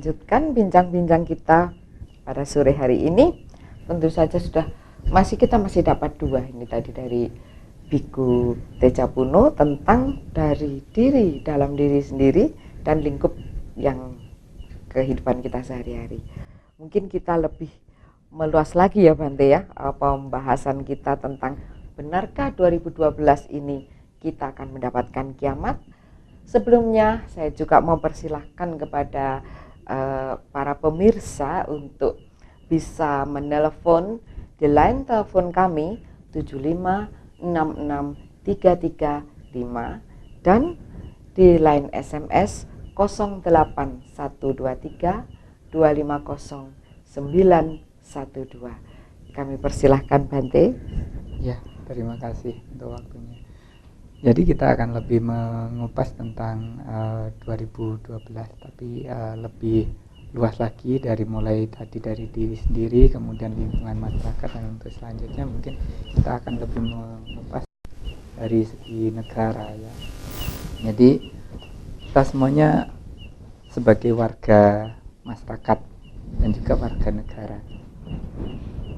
lanjutkan bincang-bincang kita pada sore hari ini. Tentu saja kita masih dapat dua ini tadi dari Biku Tejapuno tentang dari diri, dalam diri sendiri dan lingkup yang kehidupan kita sehari-hari. Mungkin kita lebih meluas lagi ya Bante ya, pembahasan kita tentang benarkah 2012 ini kita akan mendapatkan kiamat. Sebelumnya saya juga mempersilahkan kepada para pemirsa untuk bisa menelepon di line telepon kami 7566335 dan di line SMS 0813250912. Kami persilahkan Bante. Ya, terima kasih untuk waktunya. Jadi kita akan lebih mengupas tentang 2012, tapi lebih luas lagi dari mulai tadi dari diri sendiri, kemudian lingkungan masyarakat, dan untuk selanjutnya mungkin kita akan lebih mengupas dari segi negara ya. Jadi kita semuanya sebagai warga masyarakat dan juga warga negara,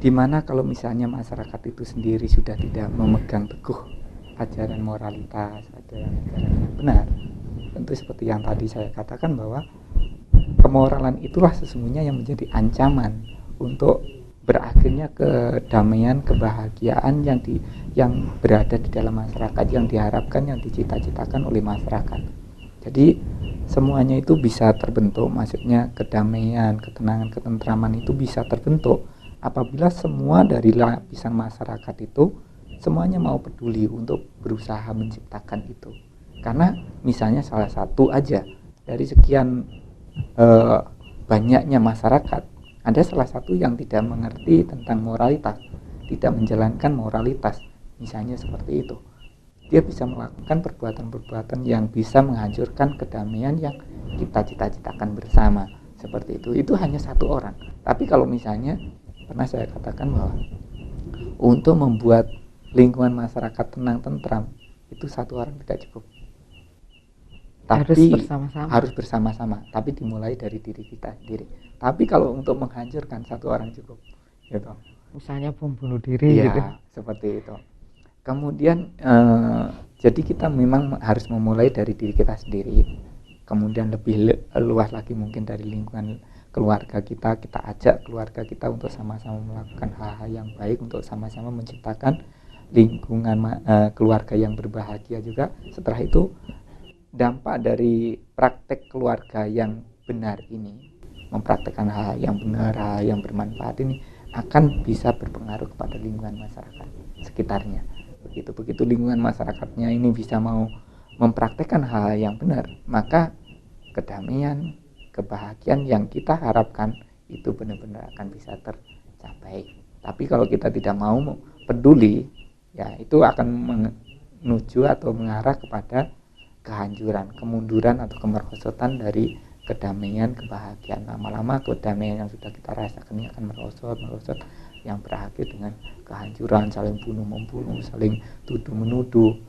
dimana kalau misalnya masyarakat itu sendiri sudah tidak memegang teguh ajaran moralitas, ajaran negara yang benar, tentu seperti yang tadi saya katakan bahwa kemoralan itulah sesungguhnya yang menjadi ancaman untuk berakhirnya kedamaian, kebahagiaan yang berada di dalam masyarakat, yang diharapkan, yang dicita-citakan oleh masyarakat. Jadi semuanya itu bisa terbentuk, maksudnya kedamaian, ketenangan, ketentraman itu bisa terbentuk apabila semua dari lapisan masyarakat itu semuanya mau peduli untuk berusaha menciptakan itu. Karena misalnya salah satu aja dari sekian banyaknya masyarakat, ada salah satu yang tidak mengerti tentang moralitas, tidak menjalankan moralitas, misalnya seperti itu, dia bisa melakukan perbuatan-perbuatan yang bisa menghancurkan kedamaian yang kita cita-citakan bersama, seperti itu. Itu hanya satu orang. Tapi kalau misalnya pernah saya katakan bahwa untuk membuat lingkungan masyarakat tenang tentram itu satu orang tidak cukup, tapi harus bersama-sama, tapi dimulai dari diri kita sendiri. Tapi kalau untuk menghancurkan satu orang cukup gitu, misalnya bom bunuh diri ya, gitu, seperti itu. Kemudian jadi kita memang harus memulai dari diri kita sendiri, kemudian lebih luas lagi mungkin dari lingkungan keluarga kita ajak keluarga kita untuk sama-sama melakukan hal-hal yang baik, untuk sama-sama menciptakan lingkungan keluarga yang berbahagia juga. Setelah itu dampak dari praktek keluarga yang benar ini, mempraktekkan hal yang benar, hal yang bermanfaat ini akan bisa berpengaruh kepada lingkungan masyarakat sekitarnya. Begitu lingkungan masyarakatnya ini bisa mau mempraktekkan hal yang benar, maka kedamaian, kebahagiaan yang kita harapkan itu benar-benar akan bisa tercapai. Tapi kalau kita tidak mau peduli, ya itu akan menuju atau mengarah kepada kehancuran, kemunduran atau kemerosotan dari kedamaian, kebahagiaan. Lama-lama kedamaian yang sudah kita rasakan ini akan merosot yang berakhir dengan kehancuran, saling bunuh-membunuh, saling tuduh-menuduh,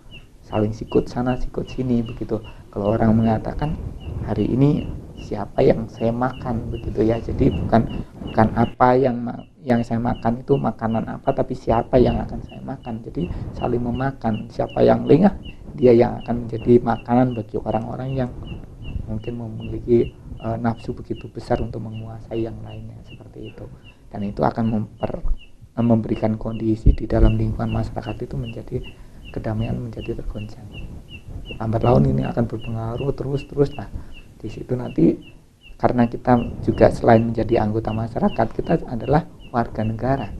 saling sikut sana sikut sini begitu. Kalau orang mengatakan hari ini siapa yang saya makan begitu ya, jadi bukan apa yang saya makan itu makanan apa, tapi siapa yang akan saya makan. Jadi saling memakan, siapa yang lengah dia yang akan menjadi makanan bagi orang-orang yang mungkin memiliki nafsu begitu besar untuk menguasai yang lainnya, seperti itu. Dan itu akan memberikan kondisi di dalam lingkungan masyarakat itu menjadi kedamaian menjadi tergoncang. Lambat laun ini akan berpengaruh terus. Nah, di situ nanti karena kita juga selain menjadi anggota masyarakat, kita adalah warga negara.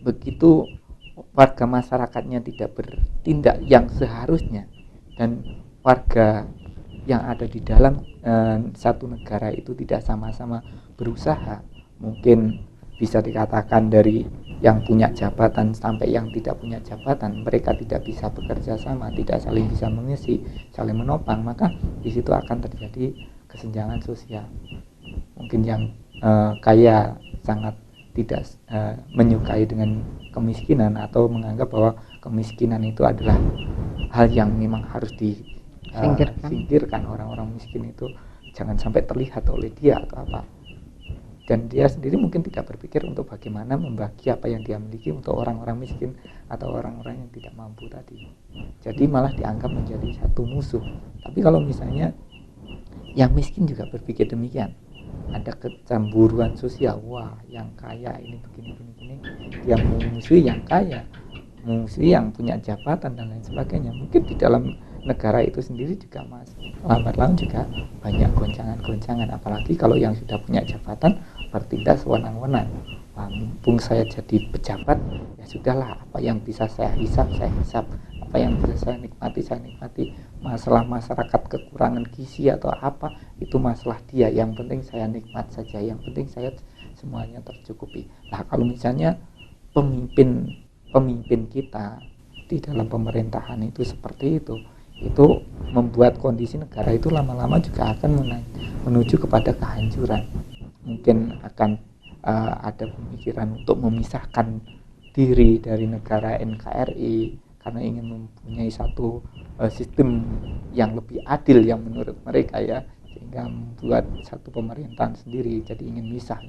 Begitu warga masyarakatnya tidak bertindak yang seharusnya, dan warga yang ada di dalam satu negara itu tidak sama-sama berusaha, mungkin bisa dikatakan dari yang punya jabatan sampai yang tidak punya jabatan, mereka tidak bisa bekerja sama, tidak saling bisa mengisi, saling menopang, maka di situ akan terjadi kesenjangan sosial. Mungkin yang kaya sangat tidak menyukai dengan kemiskinan atau menganggap bahwa kemiskinan itu adalah hal yang memang harus disingkirkan. Orang-orang miskin itu jangan sampai terlihat oleh dia atau apa. Dan dia sendiri mungkin tidak berpikir untuk bagaimana membagi apa yang dia miliki untuk orang-orang miskin atau orang-orang yang tidak mampu tadi. Jadi malah dianggap menjadi satu musuh. Tapi kalau misalnya yang miskin juga berpikir demikian, ada kecemburuan sosial, wah yang kaya ini begini, dia memusuhi yang kaya, memusuhi yang punya jabatan dan lain sebagainya. Mungkin di dalam negara itu sendiri juga lambat laun juga banyak goncangan-goncangan, apalagi kalau yang sudah punya jabatan bertindak sewenang-wenang. Wah, mumpung saya jadi pejabat, ya sudahlah, apa yang bisa saya hisap, apa yang bisa saya nikmati. Masalah masyarakat kekurangan gizi atau apa, itu masalah dia, yang penting saya nikmat saja, yang penting saya semuanya tercukupi. Nah, kalau misalnya pemimpin kita di dalam pemerintahan itu seperti itu membuat kondisi negara itu lama-lama juga akan menuju kepada kehancuran. Mungkin akan ada pemikiran untuk memisahkan diri dari negara NKRI karena ingin mempunyai satu sistem yang lebih adil yang menurut mereka ya, sehingga membuat satu pemerintahan sendiri, jadi ingin misah.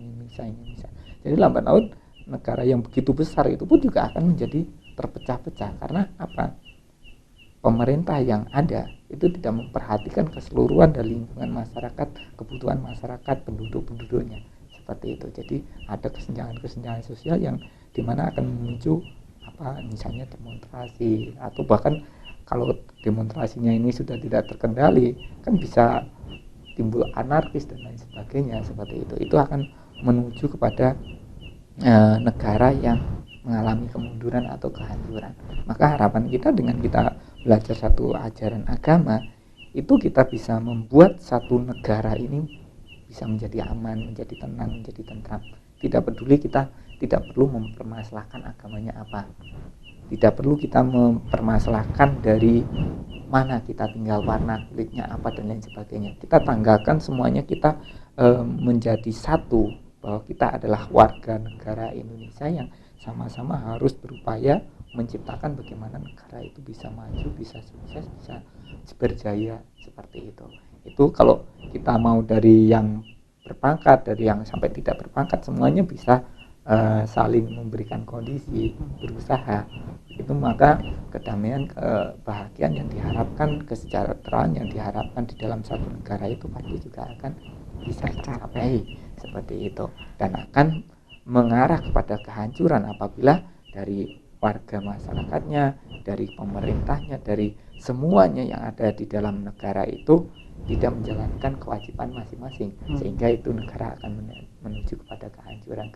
Jadi lambat laun negara yang begitu besar itu pun juga akan menjadi terpecah-pecah. Karena apa? Pemerintah yang ada itu tidak memperhatikan keseluruhan dari lingkungan masyarakat, kebutuhan masyarakat, penduduknya seperti itu. Jadi ada kesenjangan sosial yang dimana akan memicu misalnya demonstrasi, atau bahkan kalau demonstrasinya ini sudah tidak terkendali kan bisa timbul anarkis dan lain sebagainya seperti itu. Itu akan menuju kepada negara yang mengalami kemunduran atau kehancuran. Maka harapan kita dengan kita belajar satu ajaran agama itu kita bisa membuat satu negara ini bisa menjadi aman, menjadi tenang, menjadi tentram. Tidak peduli, kita tidak perlu mempermasalahkan agamanya apa, tidak perlu kita mempermasalahkan dari mana kita tinggal, warna kulitnya apa dan lain sebagainya. Kita tanggalkan semuanya, kita menjadi satu, bahwa kita adalah warga negara Indonesia yang sama-sama harus berupaya menciptakan bagaimana negara itu bisa maju, bisa sukses, bisa berjaya seperti itu. Itu kalau kita mau dari yang berpangkat, dari yang sampai tidak berpangkat, semuanya bisa saling memberikan kondisi, berusaha. Itu maka kedamaian, kebahagiaan yang diharapkan, kesejahteraan yang diharapkan di dalam satu negara itu pasti juga akan bisa tercapai seperti itu, dan akan mengarah kepada kehancuran apabila dari warga masyarakatnya, dari pemerintahnya, dari semuanya yang ada di dalam negara itu tidak menjalankan kewajiban masing-masing, sehingga itu negara akan menuju kepada kehancuran.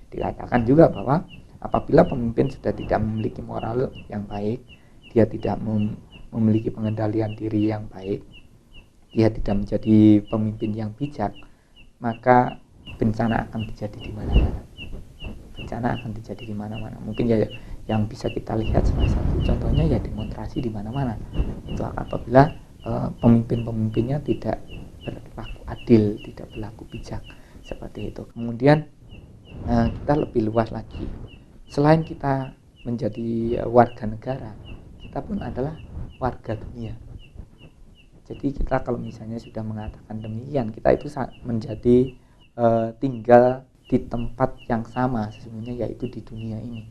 Dikatakan juga bahwa apabila pemimpin sudah tidak memiliki moral yang baik, dia tidak memiliki pengendalian diri yang baik, dia tidak menjadi pemimpin yang bijak, maka bencana akan terjadi di mana-mana. Mungkin ya yang bisa kita lihat salah satu contohnya ya demonstrasi di mana-mana. Itu apabila pemimpin-pemimpinnya tidak berlaku adil, tidak berlaku bijak seperti itu. Kemudian kita lebih luas lagi. Selain kita menjadi warga negara, kita pun adalah warga dunia. Jadi kita kalau misalnya sudah mengatakan demikian, kita itu menjadi tinggal di tempat yang sama sesungguhnya, yaitu di dunia ini.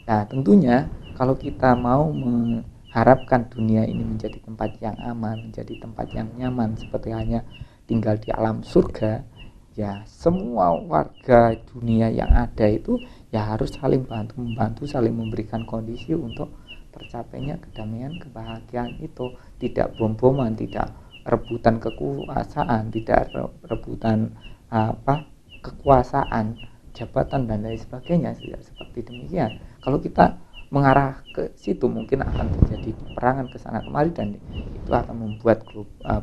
Nah, tentunya kalau kita mau mengharapkan dunia ini menjadi tempat yang aman, menjadi tempat yang nyaman, seperti hanya tinggal di alam surga, ya semua warga dunia yang ada itu ya harus saling bantu-membantu, saling memberikan kondisi untuk tercapainya kedamaian, kebahagiaan itu. Tidak bom-boman, tidak rebutan kekuasaan, tidak rebutan kekuasaan, jabatan dan lain sebagainya. Tidak seperti demikian. Kalau kita mengarah ke situ mungkin akan terjadi peperangan ke sana kemari, dan itu akan membuat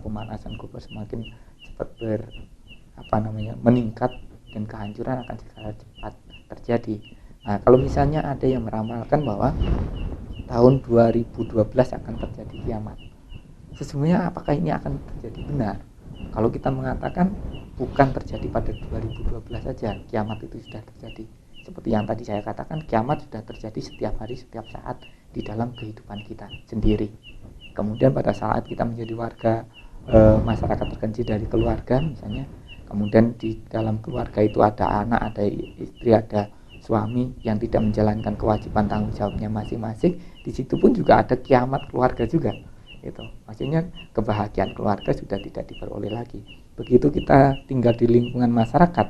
pemanasan global semakin cepat meningkat, dan kehancuran akan secara cepat terjadi. Nah, kalau misalnya ada yang meramalkan bahwa tahun 2012 akan terjadi kiamat, sesungguhnya apakah ini akan terjadi benar? Kalau kita mengatakan bukan terjadi pada 2012 saja, kiamat itu sudah terjadi. Seperti yang tadi saya katakan, kiamat sudah terjadi setiap hari, setiap saat di dalam kehidupan kita sendiri. Kemudian pada saat kita menjadi warga masyarakat terkecil dari keluarga misalnya, kemudian di dalam keluarga itu ada anak, ada istri, ada suami yang tidak menjalankan kewajiban tanggung jawabnya masing-masing, di situ pun juga ada kiamat keluarga juga. Itu maksudnya kebahagiaan keluarga sudah tidak diperoleh lagi. Begitu kita tinggal di lingkungan masyarakat,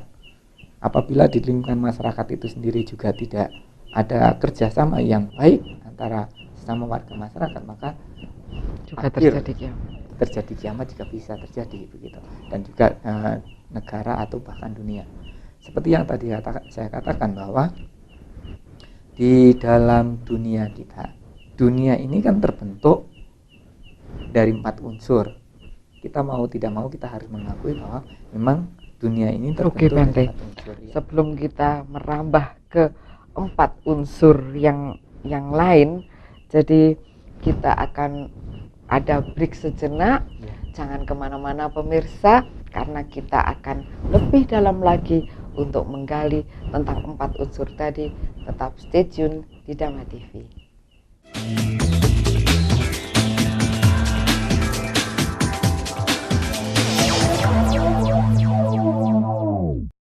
apabila di lingkungan masyarakat itu sendiri juga tidak ada kerjasama yang baik antara sesama warga masyarakat, maka juga terjadi kiamat juga bisa terjadi begitu. Dan juga negara atau bahkan dunia. Seperti yang tadi saya katakan bahwa di dalam dunia kita, dunia ini kan terbentuk dari 4 unsur. Kita mau tidak mau kita harus mengakui bahwa memang dunia ini terbentuk dari 4 unsur. Ya. Sebelum kita merambah ke 4 unsur yang lain, jadi kita akan ada break sejenak. Ya. Jangan kemana-mana pemirsa, karena kita akan lebih dalam lagi untuk menggali tentang 4 unsur tadi. Tetap stay tune di Dhamma TV.